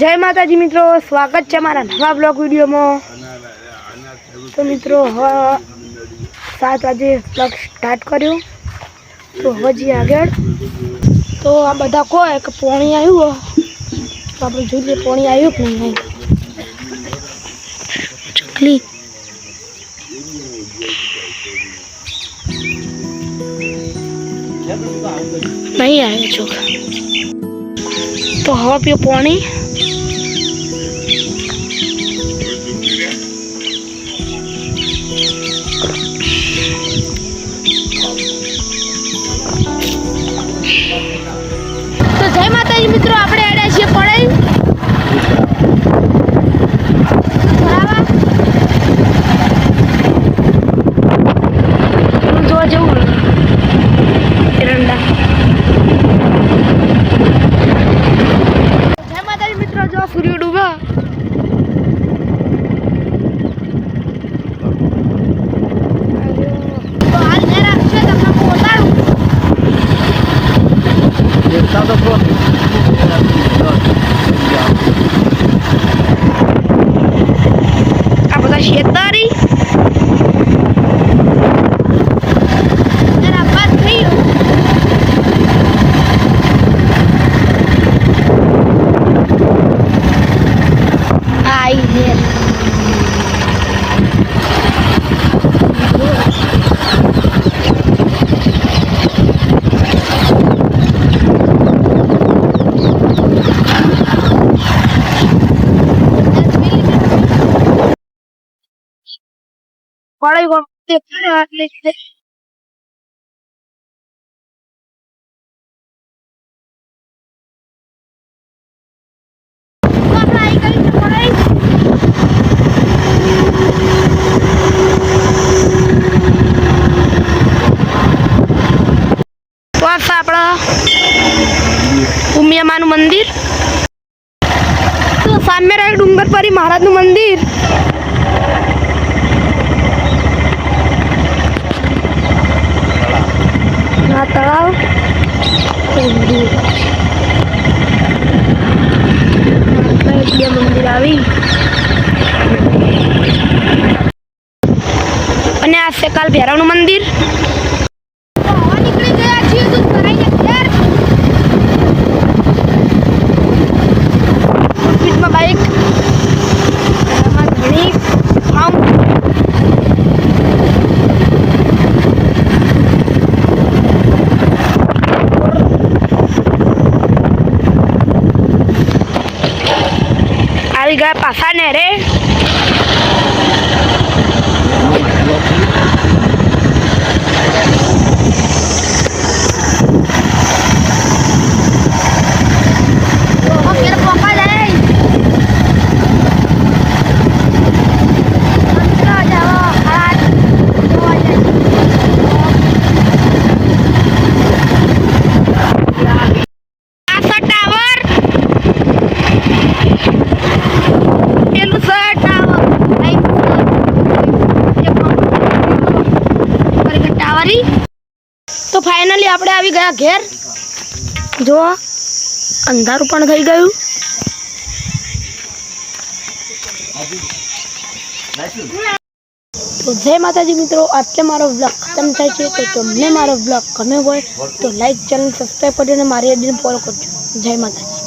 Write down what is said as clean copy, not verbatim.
जय माताजी मित्रों, स्वागत है हमारा नवा ब्लॉग वीडियो में। तो मित्रों 7 वाजे ब्लॉग स्टार्ट करो तो हजी आगे तो आ बदा कहे कि पानी आयु तो आप જોઈએ पानी आयु कि नहीं चकली नहीं आए चोख तो हवा पियो पानी। तो जय माताजी मित्रों, આપણે એડા છીએ પડાઈ બરાબર જો જવું એરંડા। જય માતાજી મિત્રો, જો સૂર્ય ડૂબે તો હાલ જરા છે તમને બતાડું देखता तो फोन आ बता शेतारी तेरा बात नहीं हो आई है पढ़ाई को देखते अपना उमिया मानु मंदिर तो सामने रहे डूंगर परी महाराज नु मंदिर। तलाव मंदिर आई आज से काल भैरव मंदिर बाइक गया पासा ने रे तो फाइनली આપણે આવી ગયા ઘેર। જો અંધારું પણ થઈ ગયું। तो जय माताजी मित्रों, आटले मारो ब्लॉग खत्म થાય છે। તો તમને મારો ब्लॉग ગમ્યો હોય તો લાઈક, ચેનલ સબસ્ક્રાઇબ કરીને મારી આઈડીને ફોલો કરજો। જય માતાજી।